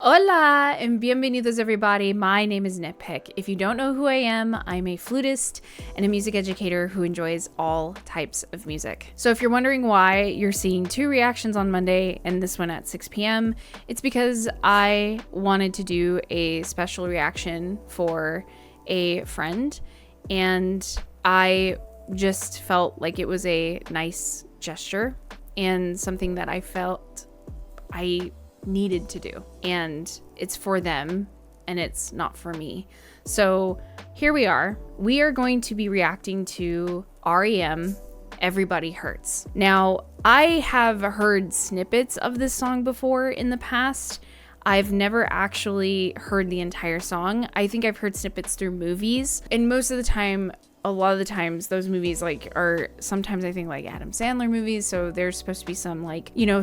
Hola and bienvenidos everybody. My name is NittPicc. If you don't know who I am, I'm a flutist and a music educator who enjoys all types of music. So if you're wondering why you're seeing two reactions on Monday and this one at 6 p.m., it's because I wanted to do a special reaction for a friend and I just felt like it was a nice gesture and something that I felt I needed to do, and it's for them and it's not for me. So here we are going to be reacting to R.E.M. Everybody Hurts. Now, I have heard snippets of this song before in the past. I've never actually heard the entire song. I think I've heard snippets through movies, and most of the time, a lot of the times those movies are sometimes I think like Adam Sandler movies, so there's supposed to be some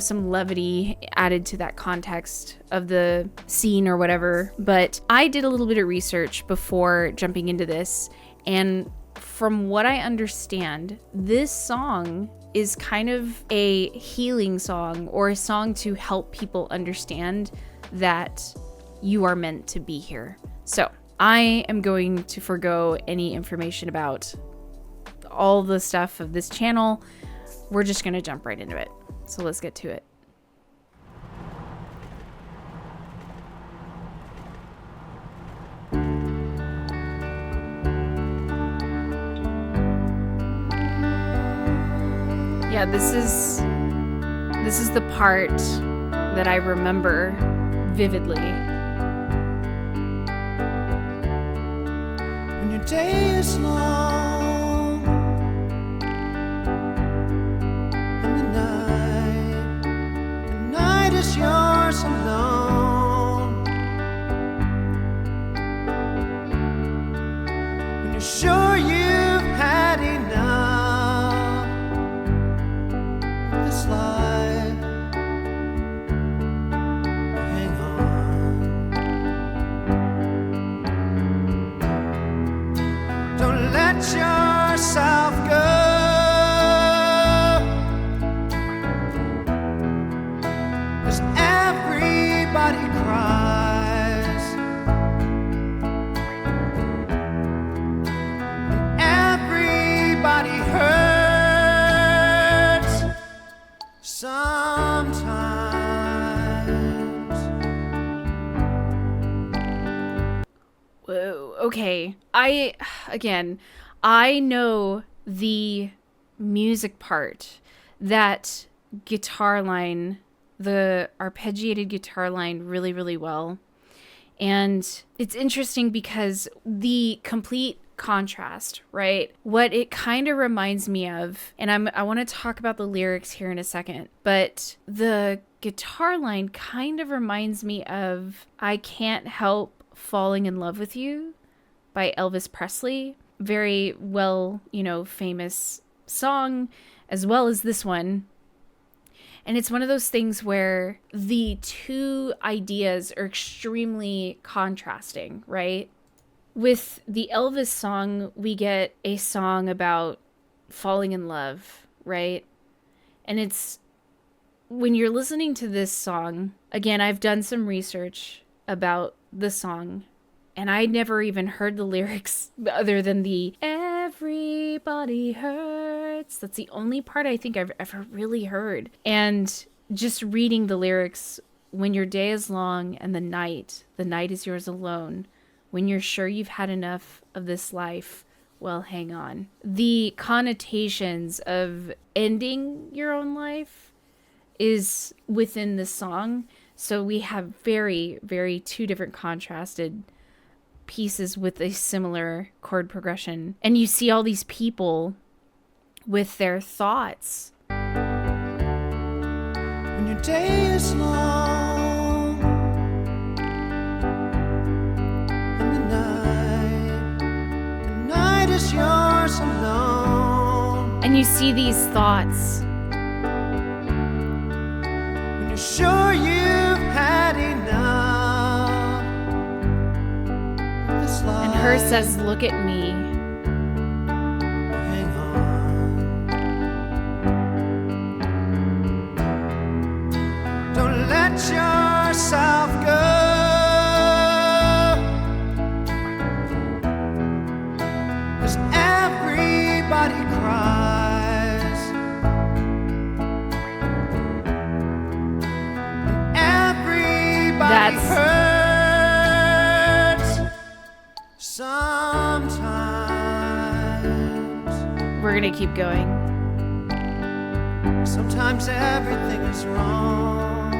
some levity added to that context of the scene or whatever. But I did a little bit of research before jumping into this, and from what I understand, this song is kind of a healing song, or a song to help people understand that you are meant to be here. So I am going to forgo any information about all the stuff of this channel. We're just going to jump right into it. So let's get to it. Yeah, this is the part that I remember vividly. Your day is long and the night is yours alone. When you're sure you've had enough of this life, hang on. Don't let yourself go, 'cause everybody cries and everybody hurts sometimes. Whoa, okay. I know the music part, that guitar line, the arpeggiated guitar line really, really well. And it's interesting because the complete contrast, right? What it kind of reminds me of, and I want to talk about the lyrics here in a second, but the guitar line kind of reminds me of I Can't Help Falling in Love with You by Elvis Presley. Very well, famous song, as well as this one. And it's one of those things where the two ideas are extremely contrasting, right? With the Elvis song, we get a song about falling in love, right? And it's, when you're listening to this song, again, I've done some research about the song, and I never even heard the lyrics other than the everybody hurts. That's the only part I think I've ever really heard. And just reading the lyrics, when your day is long and the night is yours alone. When you're sure you've had enough of this life, well, hang on. The connotations of ending your own life is within the song. So we have very, very two different contrasted pieces with a similar chord progression. And you see all these people with their thoughts. When your day is long and the night is yours alone. And you see these thoughts. When you're sure you've had enough. And her says, look at me. Hang on. Don't let yourself go. hurts sometimes. We're gonna keep going. Sometimes everything is wrong.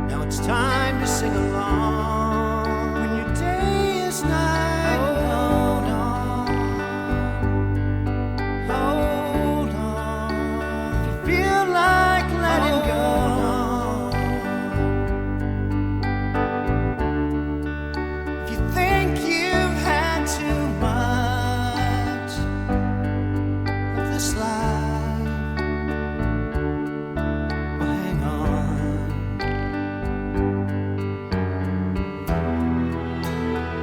Now it's time to sing along. When your day is night, hold on, hold on. If you feel like letting go, if you think you've had too much of this life, well, hang on.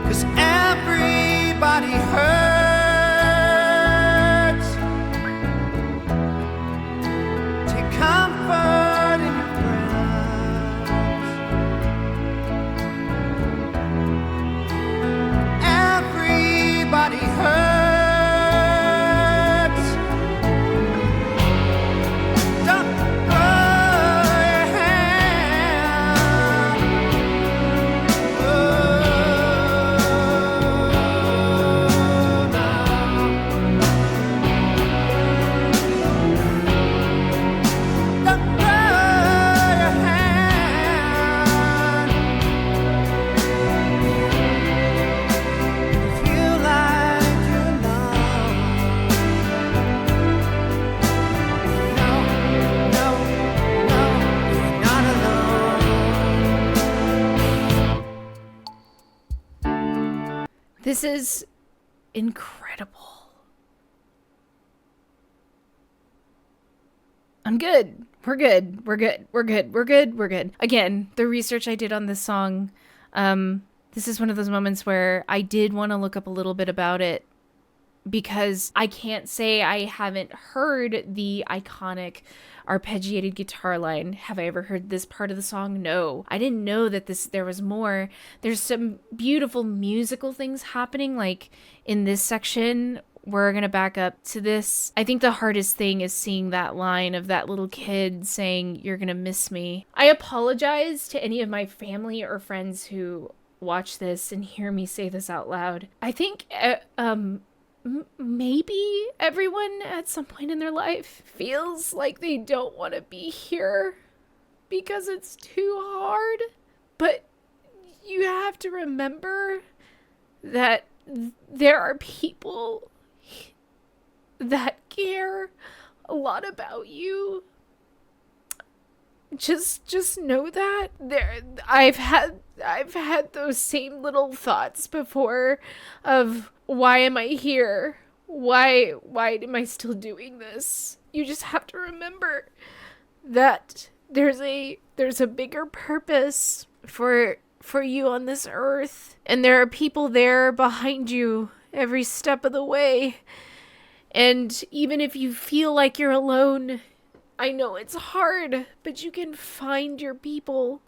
'Cause everybody hurts. Take comfort in your friends. Everybody hurts. Don't throw your hand. Oh, no. Don't throw your hand. You feel like you're alone. No, no, no, you're not alone. This is incredible. I'm good. We're good. We're good. We're good. We're good. We're good. Again, the research I did on this song, this is one of those moments where I did want to look up a little bit about it because I can't say I haven't heard the iconic arpeggiated guitar line. Have I ever heard this part of the song? No. I didn't know that there was more. There's some beautiful musical things happening, like in this section. We're going to back up to this. I think the hardest thing is seeing that line of that little kid saying, "You're going to miss me." I apologize to any of my family or friends who watch this and hear me say this out loud. I think maybe everyone at some point in their life feels like they don't want to be here because it's too hard. But you have to remember that there are people that care a lot about you. Just know that I've had those same little thoughts before of, why am I here? Why am I still doing this? You just have to remember that there's a bigger purpose for you on this earth, and there are people there behind you every step of the way. And even if you feel like you're alone, I know it's hard, but you can find your people.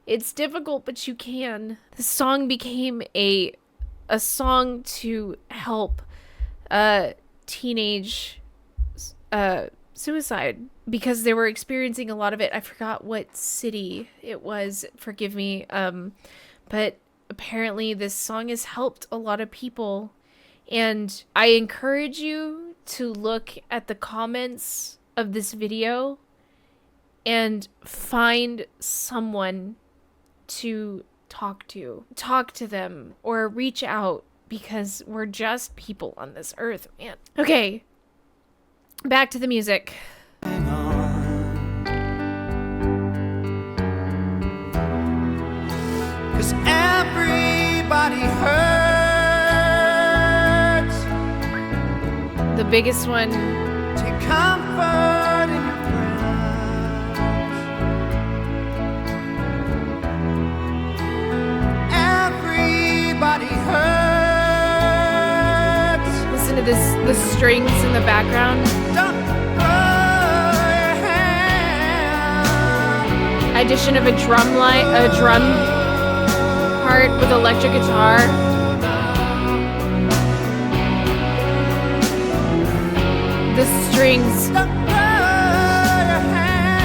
It's difficult, but you can. The song became a song to help teenage suicide because they were experiencing a lot of it. I forgot what city it was, forgive me. But apparently this song has helped a lot of people. And I encourage you to look at the comments of this video and find someone to talk to them or reach out, because we're just people on this earth, man. Okay, back to the music. Hang on. 'Cause everybody hurts. The biggest one, Take comfort in your friends. Everybody hurts. listen to this, the strings in the background. Don't throw your hand. Addition of a drum part with electric guitar. The strings Don't throw your hand.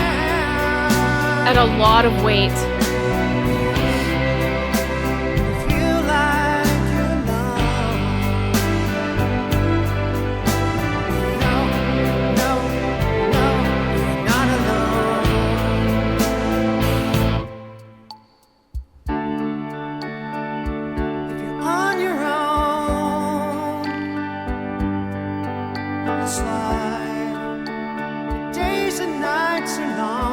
at a lot of weight. Feel like you're alone. No, no, no, you're not alone. If you're on your own, on the slide, your days and nights are long.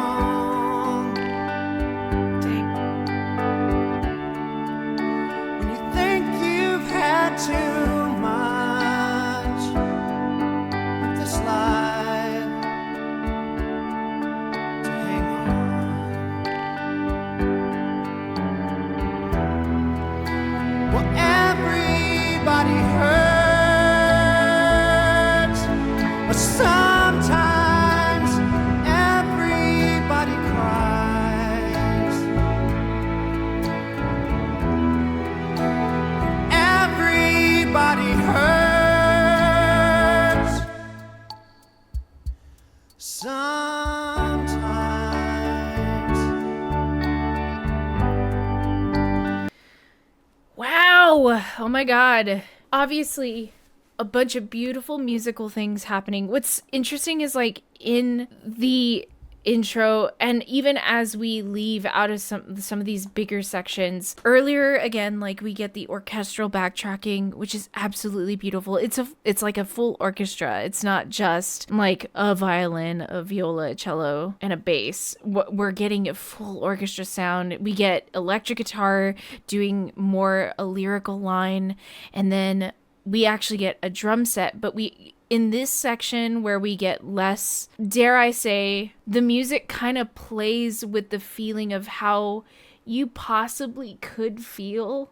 When you think you've had too much of this life to hang on. Well, everybody hurts, but sometimes everybody cries. Everybody hurts sometimes. Wow. Oh my God. Obviously, a bunch of beautiful musical things happening. What's interesting is like in the intro, and even as we leave out of some of these bigger sections earlier, again, like we get the orchestral backtracking, which is absolutely beautiful. It's like a full orchestra. It's not just like a violin, a viola, a cello, and a bass. We're getting a full orchestra sound. We get electric guitar doing more a lyrical line, and then we actually get a drum set, but in this section where we get less, dare I say, the music kind of plays with the feeling of how you possibly could feel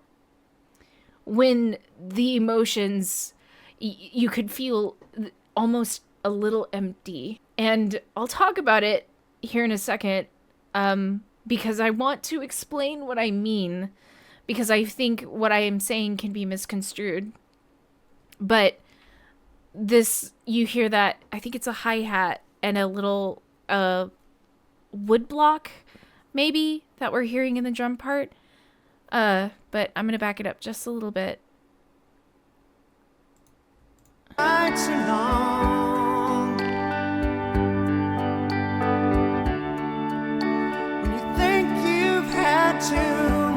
when the emotions, you could feel almost a little empty. And I'll talk about it here in a second, because I want to explain what I mean, because I think what I am saying can be misconstrued. But this, you hear that, I think it's a hi-hat and a little wood block, maybe, that we're hearing in the drum part. But I'm going to back it up just a little bit. Nights are long. When you think you've had too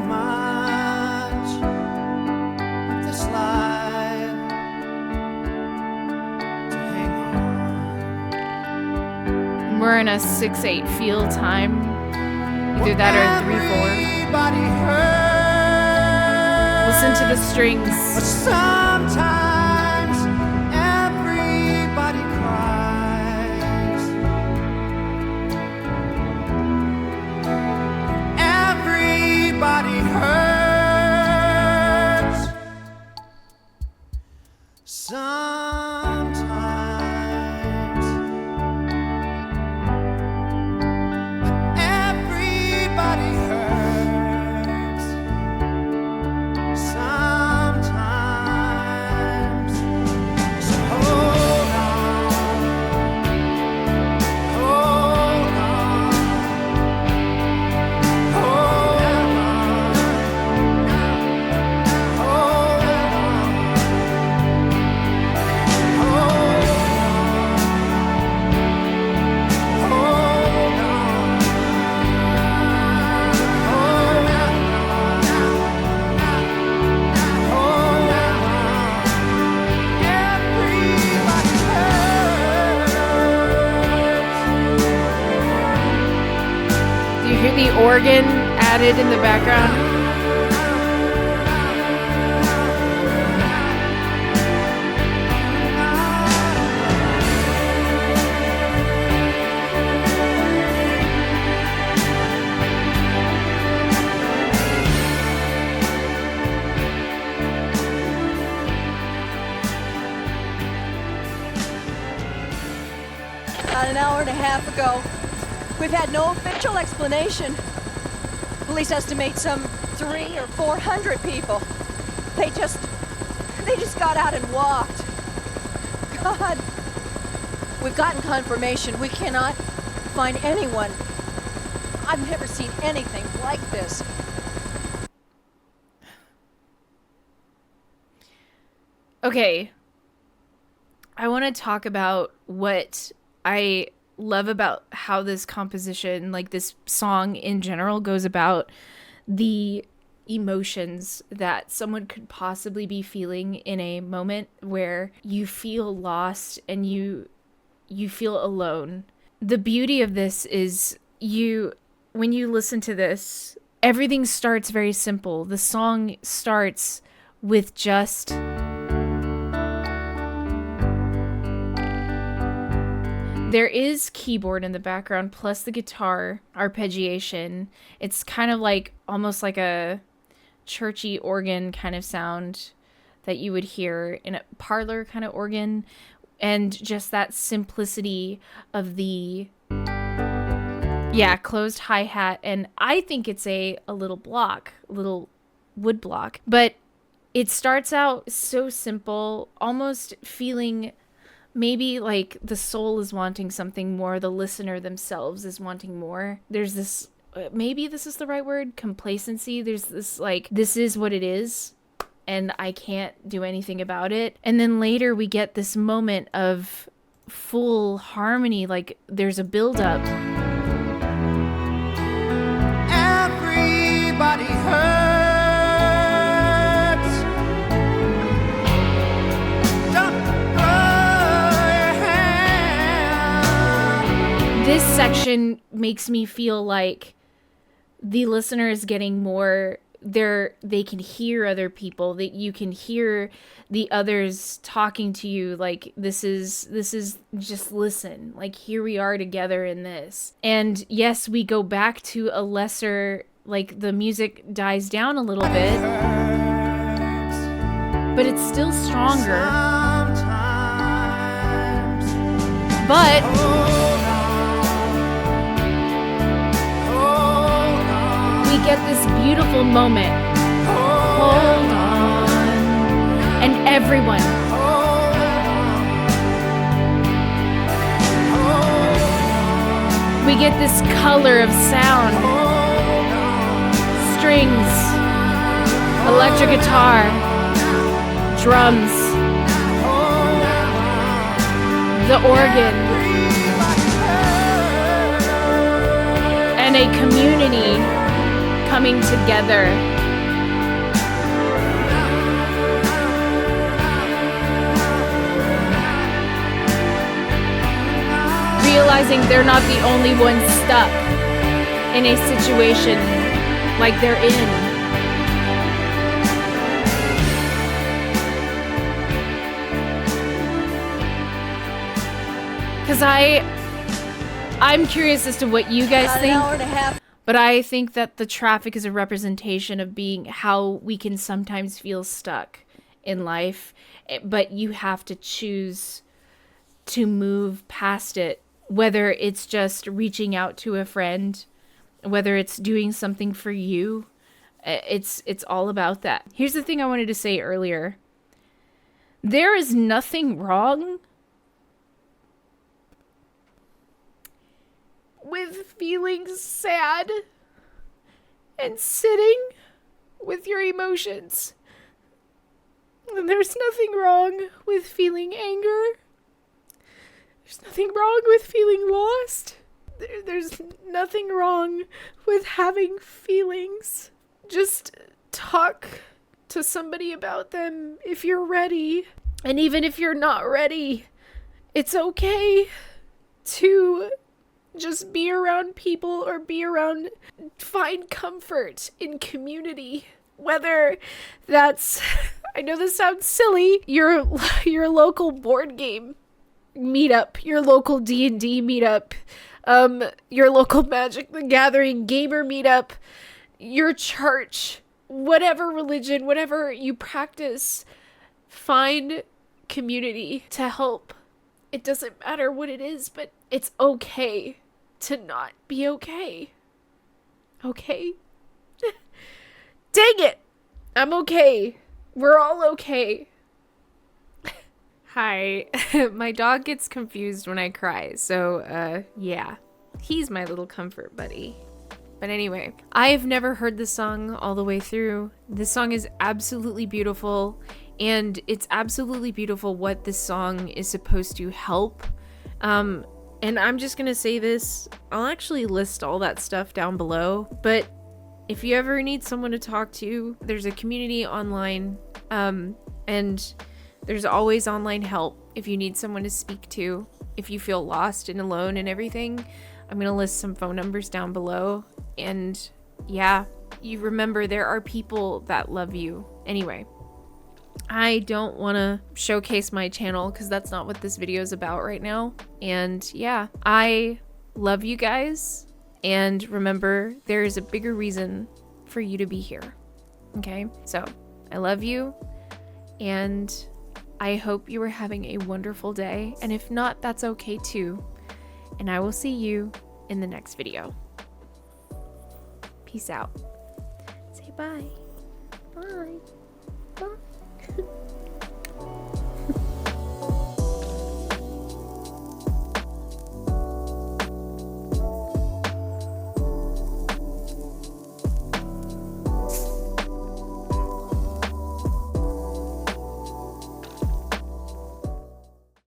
much of this life to hang on. We're in a 6/8 feel time. Either that or 3/4. Everybody hurts. Listen to the strings. But sometimes everybody cries. Everybody hurts sometimes. But everybody hurts sometimes. So hold on, hold on, hold on, hold Do you hear the organ added in the background? About an hour and a half ago. We've had no official explanation. Police estimate some 300 or 400 people. They just got out and walked. God. We've gotten confirmation. We cannot find anyone. I've never seen anything like this. Okay. I want to talk about what I love about how this composition, like this song in general, goes about the emotions that someone could possibly be feeling in a moment where you feel lost and you feel alone. The beauty of this is when you listen to this, everything starts very simple. The song starts with just there is keyboard in the background plus the guitar arpeggiation. It's kind of like almost like a churchy organ kind of sound that you would hear in a parlor kind of organ, and just that simplicity of the closed hi-hat. And I think it's a little wood block, but it starts out so simple, almost feeling maybe like the soul is wanting something more, the listener themselves is wanting more. There's this, maybe this is the right word, complacency. There's this like, this is what it is, and I can't do anything about it. And then later we get this moment of full harmony, like there's a build-up. Everybody hurts. This section makes me feel like the listener is getting more, they can hear other people, that you can hear the others talking to you, like this is just listen, like here we are together in this. And yes, we go back to a lesser, like the music dies down a little bit, but it's still stronger. But we get this beautiful moment. Hold on. And everyone. We get this color of sound. Strings. Electric guitar. Drums. The organ. And a community coming together. Realizing they're not the only ones stuck in a situation like they're in. Because I'm curious as to what you guys think. An hour and a half. But I think that the traffic is a representation of being how we can sometimes feel stuck in life, but you have to choose to move past it, whether it's just reaching out to a friend, whether it's doing something for you. It's all about that. Here's the thing I wanted to say earlier. There is nothing wrong with feeling sad and sitting with your emotions. And there's nothing wrong with feeling anger. There's nothing wrong with feeling lost. There's nothing wrong with having feelings. Just talk to somebody about them if you're ready. And even if you're not ready, it's okay to just be around people or find comfort in community. Whether that's, I know this sounds silly, your local board game meetup, your local D&D meetup, your local Magic the Gathering gamer meetup, your church, whatever religion, whatever you practice, find community to help. It doesn't matter what it is, but it's okay to not be okay. Okay? Dang it! I'm okay. We're all okay. Hi. My dog gets confused when I cry, so, yeah. He's my little comfort buddy. But anyway, I've never heard this song all the way through. This song is absolutely beautiful, and it's absolutely beautiful what this song is supposed to help. And I'm just gonna say this, I'll actually list all that stuff down below, but if you ever need someone to talk to, there's a community online, and there's always online help if you need someone to speak to, if you feel lost and alone and everything. I'm gonna list some phone numbers down below, and yeah, you remember there are people that love you. Anyway, I don't want to showcase my channel because that's not what this video is about right now. And yeah, I love you guys, and remember, there is a bigger reason for you to be here. Okay, so I love you, and I hope you are having a wonderful day, and if not, that's okay too. And I will see you in the next video. Peace out. Say bye.